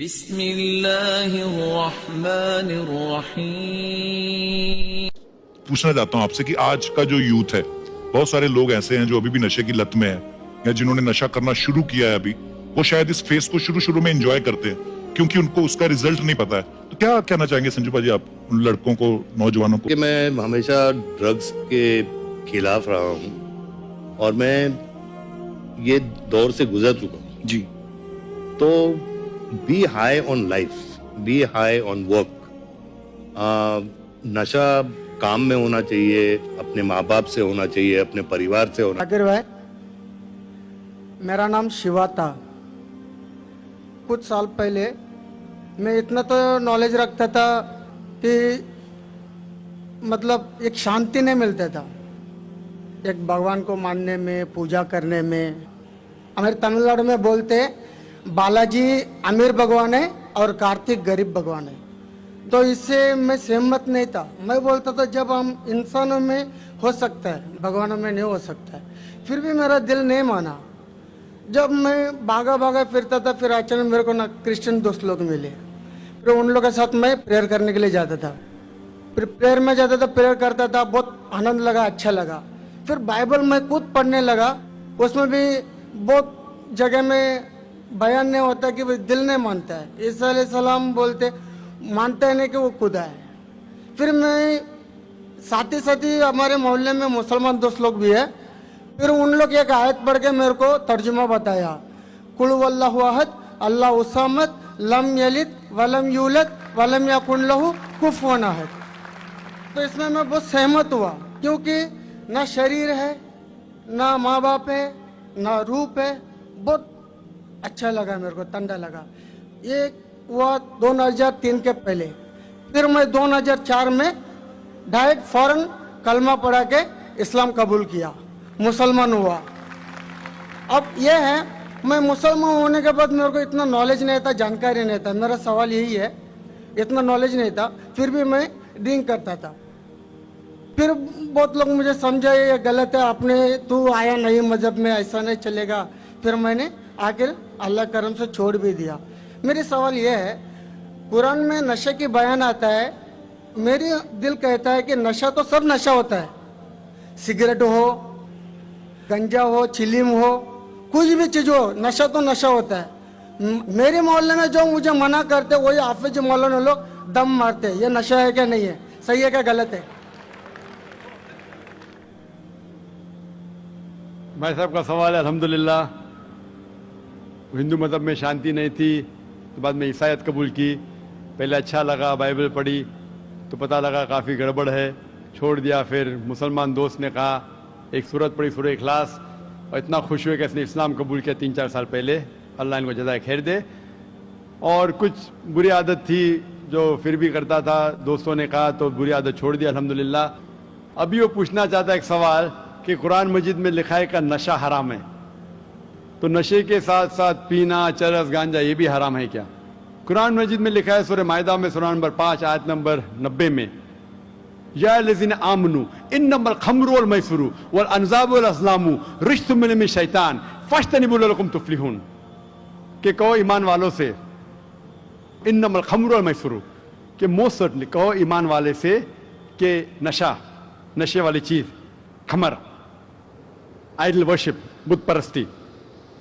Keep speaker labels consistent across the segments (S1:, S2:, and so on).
S1: بسم اللہ الرحمن الرحیم۔
S2: پوچھنا چاہتا ہوں آپ سے کہ آج کا جو یوتھ ہے، بہت سارے لوگ ایسے ہیں جو ابھی بھی نشے کی لت میں ہیں یا جنہوں نے نشہ کرنا شروع کیا ہے ابھی، وہ شاید اس فیس کو شروع میں انجوائے کرتے ہیں کیونکہ ان کو اس کا ریزلٹ نہیں پتا ہے۔ تو کیا کہنا چاہیں گے سنجو بھائی آپ ان لڑکوں کو، نوجوانوں کو؟
S3: کہ میں ہمیشہ ڈرگز کے خلاف رہا ہوں اور میں یہ دور سے گزر چکا ہوں
S2: جی۔
S3: تو be high on life, be high on work. نشہ کام میں ہونا چاہیے، اپنے ماں باپ سے ہونا چاہیے، اپنے پریوار سے ہونا
S4: ذاکر بھائی، میرا نام شیوا تھا۔ کچھ سال پہلے میں اتنا تو نالج رکھتا تھا کہ مطلب ایک شانتی نہیں ملتا تھا ایک بھگوان کو ماننے میں، پوجا کرنے میں۔ ہمارے تمل ناڈو میں بولتے بالاجی امیر بھگوان ہے اور کارتک غریب بھگوان ہے، تو اس سے میں سہمت نہیں تھا۔ میں بولتا تھا جب ہم انسانوں میں ہو سکتا ہے، بھگوانوں میں نہیں ہو سکتا ہے۔ پھر بھی میرا دل نہیں مانا۔ جب میں بھاگا پھرتا تھا، پھر اچانک میرے کو کرسچن دوست لوگ ملے، پھر ان لوگوں کے ساتھ میں پریئر کرنے کے لیے جاتا تھا۔ پھر پریئر میں جاتا تھا، پریئر کرتا تھا، بہت آنند لگا، اچھا لگا۔ پھر بائبل میں خود پڑھنے لگا، اس میں بھی بہت جگہ میں بیان نہیں ہوتا کہ دل نہیں مانتا ہے۔ عیسیٰ علیہ السلام بولتے مانتا ہے نہیں کہ وہ خدا ہے۔ پھر میں ساتھی ہمارے محلے میں مسلمان دوست لوگ بھی ہے، پھر ان لوگ ایک آیت پڑھ کے میرے کو ترجمہ بتایا، قل هو اللہ احد اللہ الصمد لم یلد ولم یولد ولم یکن لہ کفوا احد۔ تو اس میں بہت سہمت ہوا، کیونکہ نہ شریر ہے، نہ ماں باپ ہے، نہ روپ ہے۔ بہت اچھا لگا، میرے کو ٹھنڈا لگا۔ یہ ہوا 2003 کے پہلے۔ پھر میں 2004 میں ڈائریکٹ فوراً کلمہ پڑھا کے اسلام قبول کیا، مسلمان ہوا۔ اب یہ ہے، میں مسلمان ہونے کے بعد میرے کو اتنا نالج نہیں تھا، جانکاری نہیں تھا۔ میرا سوال یہی ہے، اتنا نالج نہیں تھا، پھر بھی میں ڈرنک کرتا تھا۔ پھر بہت لوگ مجھے سمجھائے یہ غلط ہے، تو آیا نہیں مذہب میں، ایسا نہیں چلے گا۔ پھر میں نے آخر اللہ کرم سے چھوڑ بھی دیا۔ میری سوال یہ ہے، قرآن میں نشے کی بیان آتا ہے، میری دل کہتا ہے کہ نشہ تو سب نشہ ہوتا ہے، سگریٹ ہو، گنجا ہو، چلیم ہو، کچھ بھی چیز ہو، نشہ تو نشہ ہوتا ہے۔ میرے محلے میں جو مجھے منع کرتے وہی حافظ مولانا لوگ دم مارتے۔ یہ نشہ ہے کہ نہیں ہے، صحیح ہے کہ غلط ہے؟
S5: بھائی صاحب کا سوال ہے، الحمدللہ ہندو مذہب میں شانتی نہیں تھی، تو بعد میں عیسائیت قبول کی۔ پہلے اچھا لگا، بائبل پڑھی تو پتہ لگا کافی گڑبڑ ہے، چھوڑ دیا۔ پھر مسلمان دوست نے کہا، ایک سورت پڑھی، سورہ اخلاص، اور اتنا خوش ہوئے کہ اس نے اسلام قبول کیا 3-4 سال پہلے۔ اللہ ان کو جزائے خیر دے۔ اور کچھ بری عادت تھی جو پھر بھی کرتا تھا، دوستوں نے کہا تو بری عادت چھوڑ دیا الحمدللہ۔ ابھی وہ پوچھنا چاہتا ہے ایک سوال کہ قرآن مجید میں لکھا ہے کہ نشہ حرام ہے، تو نشے کے ساتھ ساتھ پینا، چرس، گانجا یہ بھی حرام ہے کیا؟ قرآن مجید میں لکھا ہے سورہ مائدہ میں سورہ نمبر 5 آیت نمبر 90 میں، یا الذین آمنوا انما الخمر والمیسر والانصاب والازلام رجس من عمل الشیطان فاجتنبوہ لعلکم تفلحون، کہ کہو ایمان والوں سے، انما الخمر والمیسر، کہ موسٹ سرٹنلی کہو ایمان والے سے کہ نشے والی چیز، خمر، آئیڈل ورشپ، بت پرستی،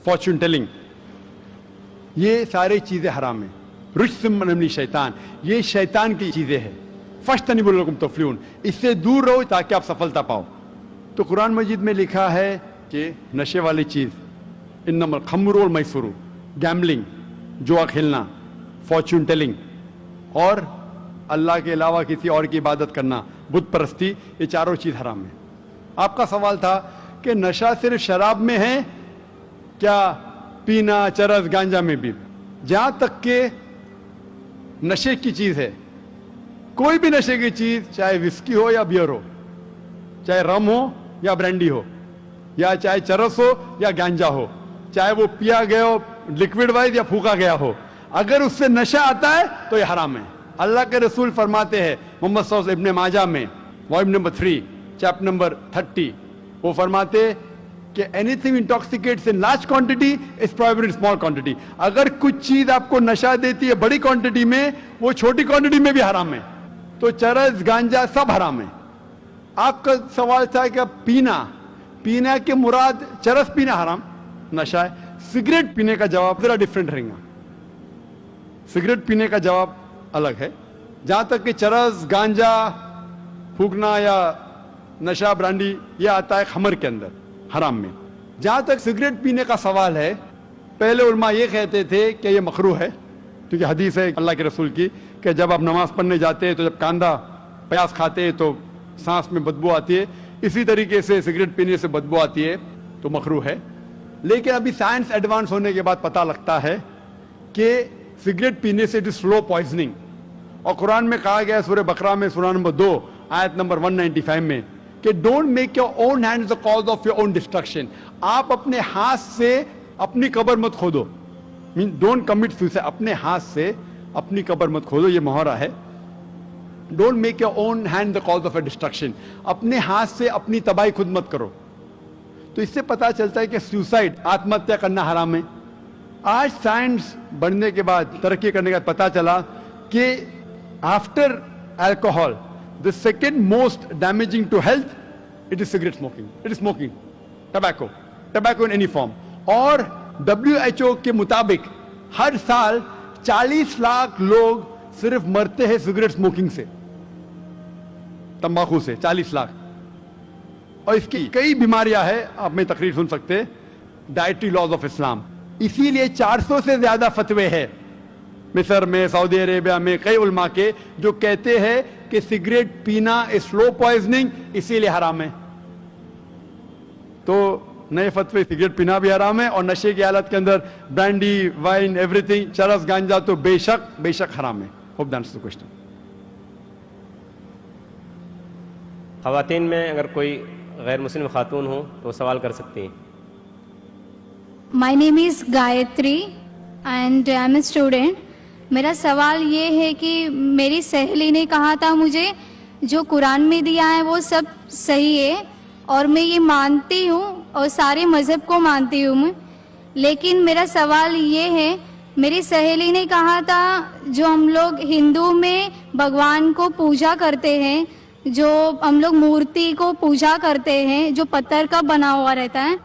S5: فارچون ٹیلنگ، یہ ساری چیزیں حرام ہیں۔ رجس من عمل الشیطان، یہ شیطان کی چیزیں ہیں۔ فاجتنبوہ لعلکم تفلحون، اس سے دور رہو تاکہ آپ سفلتا پاؤ۔ تو قرآن مجید میں لکھا ہے کہ نشے والی چیز، انما الخمر والمیسر، گیمبلنگ، جوا کھیلنا، فارچون ٹیلنگ، اور اللہ کے علاوہ کسی اور کی عبادت کرنا، بت پرستی، یہ چاروں چیز حرام ہیں۔ آپ کا سوال تھا کہ نشہ صرف شراب میں ہے کیا پینا، چرس، گانجا میں بھی؟ جہاں تک کہ نشے کی چیز ہے، کوئی بھی نشے کی چیز، چاہے وسکی ہو یا بیئر ہو، چاہے رم ہو یا برینڈی ہو، یا چاہے چرس ہو یا گانجا ہو، چاہے وہ پیا گیا ہو لکوڈ وائز یا پھونکا گیا ہو، اگر اس سے نشہ آتا ہے تو یہ حرام ہے۔ اللہ کے رسول فرماتے ہیں محمد صلی اللہ علیہ وسلم ابن ماجہ میں والیوم نمبر 3 چیپٹر نمبر 30، وہ فرماتے کہ anything intoxicates in large quantity is prohibited in small quantity. اگر کچھ چیز آپ کو نشہ دیتی ہے بڑی کوانٹٹی میں وہ چھوٹی کوانٹٹی میں بھی حرام ہے. تو چرس گانجا سب حرام ہے. آپ کا سوال تھا کہ پینا کے مراد چرس پینا حرام نشہ ہے. سگریٹ پینے کا جواب ذرا ڈفرینٹ رہے گا. سگریٹ پینے کا جواب الگ ہے. جہاں تک کہ چرس گانجا پھونکنا یا نشہ برانڈی یہ آتا ہے خمر کے اندر حرام میں. جہاں تک سگریٹ پینے کا سوال ہے پہلے علماء یہ کہتے تھے کہ یہ مکروہ ہے کیونکہ حدیث ہے اللہ کے رسول کی کہ جب آپ نماز پڑھنے جاتے ہیں تو جب کاندھا پیاز کھاتے ہیں تو سانس میں بدبو آتی ہے. اسی طریقے سے سگریٹ پینے سے بدبو آتی ہے تو مکروہ ہے. لیکن ابھی سائنس ایڈوانس ہونے کے بعد پتہ لگتا ہے کہ سگریٹ پینے سے اٹ از سلو پوائزننگ. اور قرآن میں کہا گیا ہے سورہ بقرہ میں سورہ نمبر 2 آیت نمبر 195 میں کہ don't make your own hands the cause of your own destruction. آپ اپنے ہاتھ سے اپنی قبر مت کھودو. Don't commit suicide. اپنے ہاتھ سے اپنی قبر مت کھودو. یہ محرہ ہے. Don't make your own hand the cause of a destruction. اپنے ہاتھ سے اپنی تباہی خود مت کرو. تو اس سے پتا چلتا ہے کہ سوسائڈ آتم ہتیا کرنا حرام ہے. آج سائنس بڑھنے کے بعد ترقی کرنے کے بعد پتا چلا کہ after alcohol the second most damaging to health it is cigarette smoking. It is smoking tobacco in any form. اور WHO کے مطابق ہر سال 40 لاکھ لوگ صرف مرتے ہیں سگریٹ سموکنگ سے تمباکو سے 40 لاکھ. اور اس کی کئی بیماریاں ہیں آپ میں تقریر سن سکتے ڈائٹری لاز آف اسلام. اسی لیے 400 سے زیادہ فتوے ہیں مصر میں سعودی عربیہ میں کئی علماء کے جو کہتے ہیں کہ سگریٹ پینا سلو پوائزننگ اسی لیے حرام ہے. تو نئے فتوے سگریٹ پینا بھی حرام ہے اور نشے کی حالت کے اندر برانڈی وائن ایوری تھنگ چرس گانجا تو بے شک حرام ہے. Hope that's the question.
S6: خواتین میں اگر کوئی غیر مسلم خاتون ہو تو سوال کر سکتی ہیں.
S7: My name is Gayatri and I am a student. میرا سوال یہ ہے کہ میری سہیلی نے کہا تھا مجھے جو قرآن میں دیا ہے وہ سب صحیح ہے اور میں یہ مانتی ہوں اور سارے مذہب کو مانتی ہوں میں. لیکن میرا سوال یہ ہے میری سہیلی نے کہا تھا جو ہم لوگ ہندو میں بھگوان کو پوجا کرتے ہیں جو ہم لوگ مورتی کو پوجا کرتے ہیں جو پتھر کا بنا ہوا رہتا ہے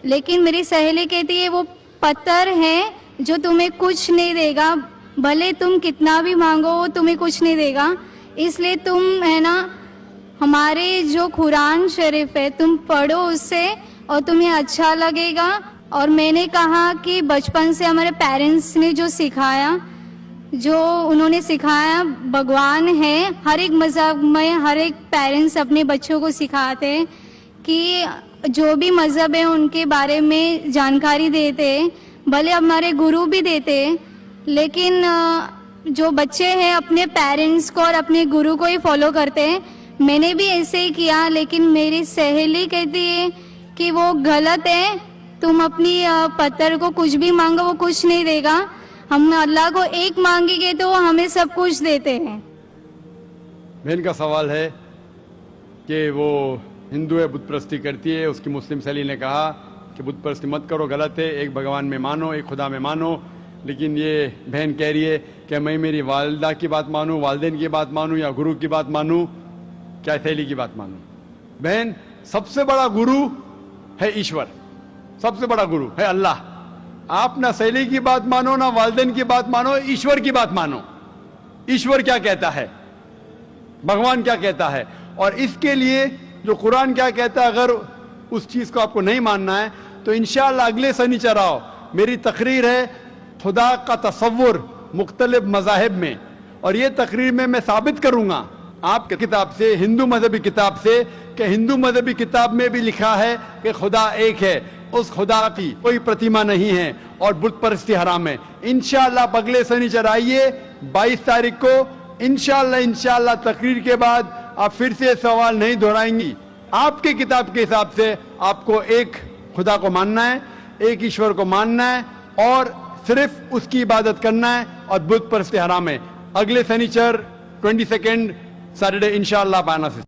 S7: لیکن میری سہیلی کہتی ہے وہ پتھر ہے جو تمہیں کچھ نہیں دے گا بھلے تم کتنا بھی مانگو وہ تمہیں کچھ نہیں دے گا. اس لیے تم ہے نا ہمارے جو قرآن شریف ہے تم پڑھو اس سے اور تمہیں اچھا لگے گا. اور میں نے کہا کہ بچپن سے ہمارے پیرنٹس نے جو سکھایا جو انہوں نے سکھایا بھگوان ہے ہر ایک مذہب میں ہر ایک پیرنٹس اپنے بچوں کو سکھاتے ہیں کہ جو بھی مذہب ہے ان کے بارے میں جانکاری دیتے بھلے ہمارے گرو بھی دیتے لیکن جو بچے ہیں اپنے پیرنٹس کو اور اپنے گرو کو ہی فالو کرتے ہیں. میں نے بھی ایسے ہی کیا لیکن میری سہیلی کہتی ہے کہ وہ غلط ہے. تم اپنی پتھر کو کچھ بھی مانگو وہ کچھ نہیں دے گا. ہم اللہ کو ایک مانگیں گے تو وہ ہمیں سب کچھ دیتے ہیں.
S5: بہن کا سوال ہے کہ وہ ہندو ہے بت پرستی کرتی ہے. اس کی مسلم سہیلی نے کہا کہ بت پرستی مت کرو غلط ہے ایک بھگوان میں مانو ایک خدا میں مانو. لیکن یہ بہن کہہ رہی ہے کہ میں میری والدہ کی بات مانوں والدین کی بات مانوں یا گرو کی بات مانوں کیا سہیلی کی بات مانوں. بہن سب سے بڑا گرو ہے ایشور. سب سے بڑا گرو ہے اللہ. آپ نہ سہیلی کی بات مانو نہ والدین کی بات مانو ایشور کی بات مانو. ایشور کیا کہتا ہے بھگوان کیا کہتا ہے اور اس کے لیے جو قرآن کیا کہتا ہے اگر اس چیز کو آپ کو نہیں ماننا ہے تو انشاءاللہ اگلے سنیچر آؤ. میری تقریر ہے خدا کا تصور مختلف مذاہب میں اور یہ تقریر میں ثابت کروں گا آپ کی کتاب سے ہندو مذہبی کتاب سے کہ ہندو مذہبی کتاب میں بھی لکھا ہے کہ خدا ایک ہے. اس خدا کی کوئی پرتیما نہیں ہے اور بت پرستی حرام ہے. انشاءاللہ اگلے سنیچر آئیے 22 تاریخ کو انشاءاللہ تقریر کے بعد آپ پھر سے سوال نہیں دہرائیں گی. آپ کی کتاب کے حساب سے آپ کو ایک خدا کو ماننا ہے ایک ایشور کو ماننا ہے اور صرف اس کی عبادت کرنا ہے اور بت پرستی حرام ہے. اگلے سنیچر 22 سیٹرڈے انشاءاللہ پانا سے